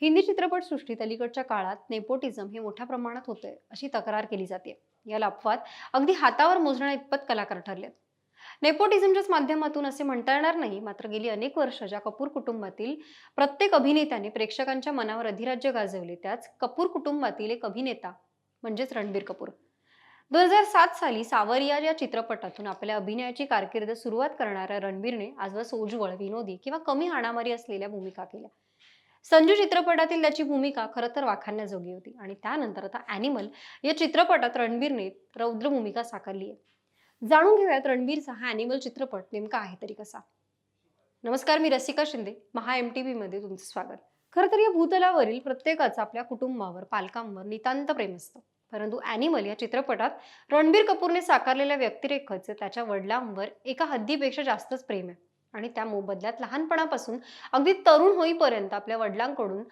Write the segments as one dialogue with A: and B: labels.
A: हिंदी चित्रपटसृष्टीत अलीकडच्या काळात नेपोटिझम हे मोठ्या प्रमाणात होतंय अशी तक्रार केली जाते. या लफवात अगदी हातावर मोजण्या इतपत कलाकार ठरलेत. नेपोटिझमच्याच माध्यमातून असे म्हणता येणार नाही, मात्र गेली अनेक वर्ष ज्या कपूर कुटुंबातील प्रत्येक अभिनेत्याने प्रेक्षकांच्या मनावर अधिराज्य गाजवले, त्याच कपूर कुटुंबातील एक अभिनेता म्हणजेच रणबीर कपूर. 2007 साली सावरिया या चित्रपटातून आपल्या अभिनयाची कारकीर्द सुरुवात करणाऱ्या रणबीरने आजवर सोज्वळ, विनोदी किंवा कमी हाणामारी असलेल्या भूमिका केल्या. संजू चित्रपटातील त्याची भूमिका खरं तर वाखाणण्याजोगी होती आणि त्यानंतर आता ॲनिमल या चित्रपटात रणबीरने रौद्र भूमिका साकारली आहे. जाणून घेऊयात रणबीरचा हा ॲनिमल चित्रपट नेमका आहे तरी कसा. नमस्कार, मी रसिका शिंदे. महा MTV मध्ये तुमचं स्वागत. खरं तर या भूतलावरील प्रत्येकाचं आपल्या कुटुंबावर, पालकांवर नितांत प्रेम असतं. परंतु ॲनिमल या चित्रपटात रणबीर कपूरने साकारलेल्या व्यक्तिरेखेचं त्याच्या वडिलांवर एका हद्दीपेक्षा जास्तच प्रेम आहे. आणि त्या मोबदल्यात लहानपणापासून अगदी तरुण होईपर्यंत आपल्या वडिलांकडून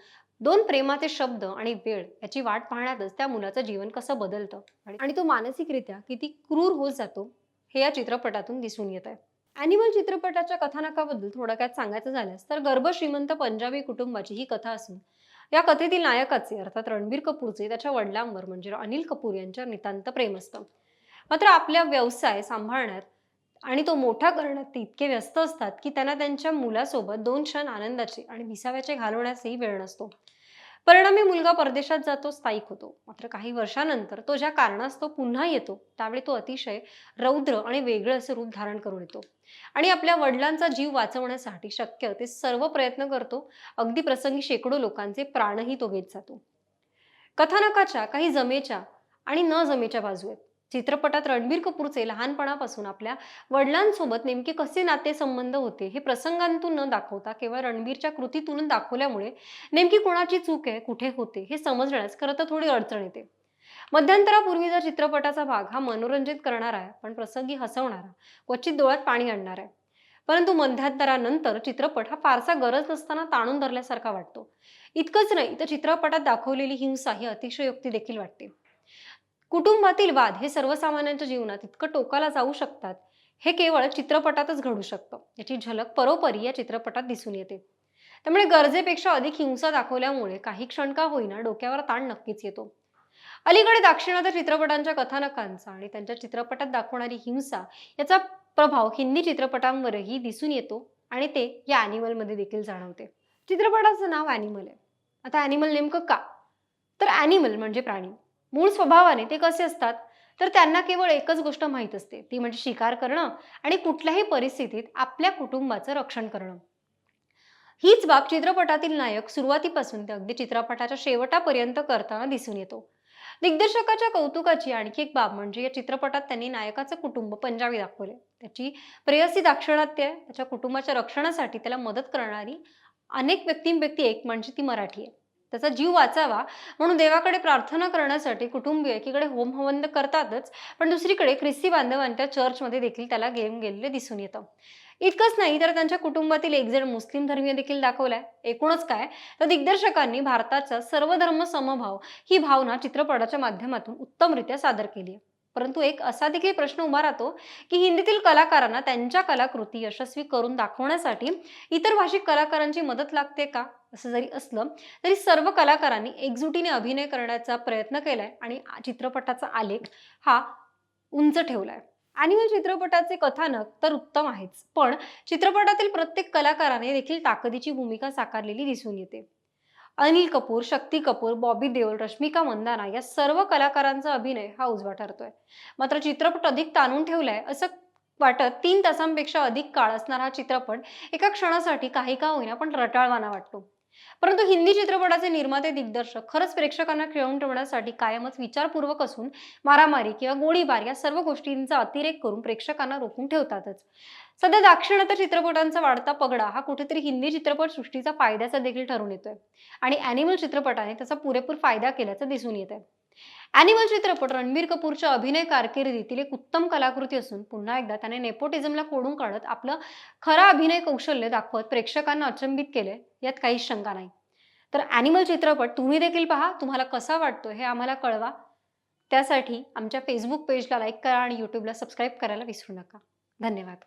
A: दोन प्रेमाचे शब्द आणि वेळ याची वाट पाहण्यातच त्या मुलाचं जीवन कसं बदलतं आणि तो मानसिकरित्या किती क्रूर होत जातो हे या चित्रपटातून दिसून येत आहे. ॲनिमल चित्रपटाच्या कथानकाबद्दल थोडक्यात सांगायचं झाल्यास तर गर्भ श्रीमंत पंजाबी कुटुंबाची ही कथा असून या कथेतील नायकाचे अर्थात रणबीर कपूरचे त्याच्या वडिलांवर म्हणजे अनिल कपूर यांच्यावर नितांत प्रेम असतं. मात्र आपल्या व्यवसाय सांभाळण्यात आणि तो मोठा करण्यात ते इतके व्यस्त असतात की त्यांना त्यांच्या मुलासोबत दोन क्षण आनंदाचे आणि विसाव्याचे घालवण्याचाही वेळ नसतो. परिणामी मुलगा परदेशात जातो, स्थायिक होतो. मात्र काही वर्षानंतर तो ज्या कारणास्तव पुन्हा येतो त्यावेळी तो अतिशय रौद्र आणि वेगळं असं रूप धारण करून येतो आणि आपल्या वडिलांचा जीव वाचवण्यासाठी शक्य ते सर्व प्रयत्न करतो. अगदी प्रसंगी शेकडो लोकांचे प्राणही तो घेत जातो. कथानकाच्या काही जमेच्या आणि न जमेच्या बाजू आहेत. चित्रपटात रणबीर कपूरचे लहानपणापासून आपल्या वडिलांसोबत नेमके कसे नातेसंबंध होते हे प्रसंगांतून न दाखवता केवळ रणबीरच्या कृतीतून दाखवल्यामुळे नेमकी कोणाची चूक आहे, कुठे होते हे समजण्यास खरं तर थोडी अडचण येते. मध्यंतरापूर्वीचा चित्रपटाचा भाग हा मनोरंजित करणारा आहे, पण प्रसंगी हसवणारा, क्वचित डोळ्यात पाणी आणणारा आहे. परंतु मध्यंतरानंतर चित्रपट हा फारसा गरज नसताना ताणून धरल्यासारखा वाटतो. इतकंच नाही तर चित्रपटात दाखवलेली हिंसा ही अतिशयोक्ती देखील वाटते. कुटुंबातील वाद हे सर्वसामान्यांच्या जीवनात इतकं टोकाला जाऊ शकतात हे केवळ चित्रपटातच घडू शकतं. याची झलक परोपरी या चित्रपटात दिसून येते. त्यामुळे गरजेपेक्षा अधिक हिंसा दाखवल्यामुळे काही क्षण का होईना डोक्यावर ताण नक्कीच येतो. अलीकडे दाक्षिणात्य चित्रपटांच्या कथानकांचा आणि त्यांच्या चित्रपटात दाखवणारी हिंसा याचा प्रभाव हिंदी चित्रपटांवरही दिसून येतो आणि ते या ॲनिमलमध्ये देखील जाणवते. चित्रपटाचं नाव ॲनिमल आहे. आता ॲनिमल नेमकं का? तर ॲनिमल म्हणजे प्राणी. मूळ स्वभावाने ते कसे असतात तर त्यांना केवळ एकच गोष्ट माहीत असते, ती म्हणजे शिकार करणं आणि कुठल्याही परिस्थितीत आपल्या कुटुंबाचं रक्षण करणं. हीच बाब चित्रपटातील नायक सुरुवातीपासून ते अगदी चित्रपटाच्या शेवटापर्यंत करताना दिसून येतो. दिग्दर्शकाच्या कौतुकाची आणखी एक बाब म्हणजे या चित्रपटात त्यांनी नायकाचं कुटुंब पंजाबी दाखवले. त्याची प्रेयसी दाक्षिणात्य आहे. त्याच्या कुटुंबाच्या रक्षणासाठी त्याला मदत करणारी अनेक व्यक्तींपैकी एक म्हणजे ती मराठी आहे. त्याचा जीव वाचावा म्हणून देवाकडे प्रार्थना करण्यासाठी कुटुंबीय एकीकडे होम हवन करतातच, पण दुसरीकडे ख्रिस्ती बांधवांच्या चर्चमध्ये देखील त्याला घेऊन गेलेले दिसून येतं. इतकंच नाही तर त्यांच्या कुटुंबातील एक जण मुस्लिम धर्मीय देखील दाखवलाय. एकूणच काय तर दिग्दर्शकांनी भारताचा सर्वधर्म समभाव ही भावना चित्रपटाच्या माध्यमातून उत्तमरित्या सादर केली आहे. परंतु एक असा देखील प्रश्न उभा राहतो की हिंदीतील कलाकारांना त्यांच्या कलाकृती यशस्वी करून दाखवण्यासाठी इतर भाषिक कलाकारांची मदत लागते का? असं जरी असलं तरी सर्व कलाकारांनी एकजुटीने अभिनय करण्याचा प्रयत्न केलाय आणि चित्रपटाचा आलेख हा उंच ठेवलाय. ॲनिमल चित्रपटाचे कथानक तर उत्तम आहेच, पण चित्रपटातील प्रत्येक कलाकाराने देखील ताकदीची भूमिका साकारलेली दिसून येते. अनिल कपूर, शक्ती कपूर, बॉबी देओल, रश्मिका मंदाना या सर्व कलाकारांचा अभिनय हा उजवा ठरतोय. मात्र चित्रपट अधिक ताणून ठेवलाय असं वाटत 3 तासांपेक्षा अधिक काळ असणारा हा चित्रपट एका क्षणासाठी काही का होईना पण रटाळवाना वाटतो. परंतु हिंदी चित्रपटाचे निर्माते दिग्दर्शक खरंच प्रेक्षकांना खिळवून ठेवण्यासाठी कायमच विचारपूर्वक असून मारामारी किंवा गोळीबार या सर्व गोष्टींचा अतिरेक करून प्रेक्षकांना रोखून ठेवतातच. सध्या दाक्षिणात्य चित्रपटांचा वाढता पगडा हा कुठेतरी हिंदी चित्रपट सृष्टीचा फायद्याचा देखील ठरून येतोय आणि ॲनिमल चित्रपटाने त्याचा पुरेपूर फायदा केल्याचं दिसून येत आहे. ॲनिमल चित्रपट रणबीर कपूरच्या अभिनय कारकिर्दीतील एक उत्तम कलाकृती असून पुन्हा एकदा त्याने नेपोटिझमला खोडून काढत आपलं खरा अभिनय कौशल्य दाखवत प्रेक्षकांना अचंबित केले, यात काहीच शंका नाही. तर ॲनिमल चित्रपट तुम्ही देखील पहा, तुम्हाला कसा वाटतो हे आम्हाला कळवा. त्यासाठी आमच्या फेसबुक पेजला लाईक करा आणि यूट्यूबला सबस्क्राईब करायला विसरू नका. धन्यवाद.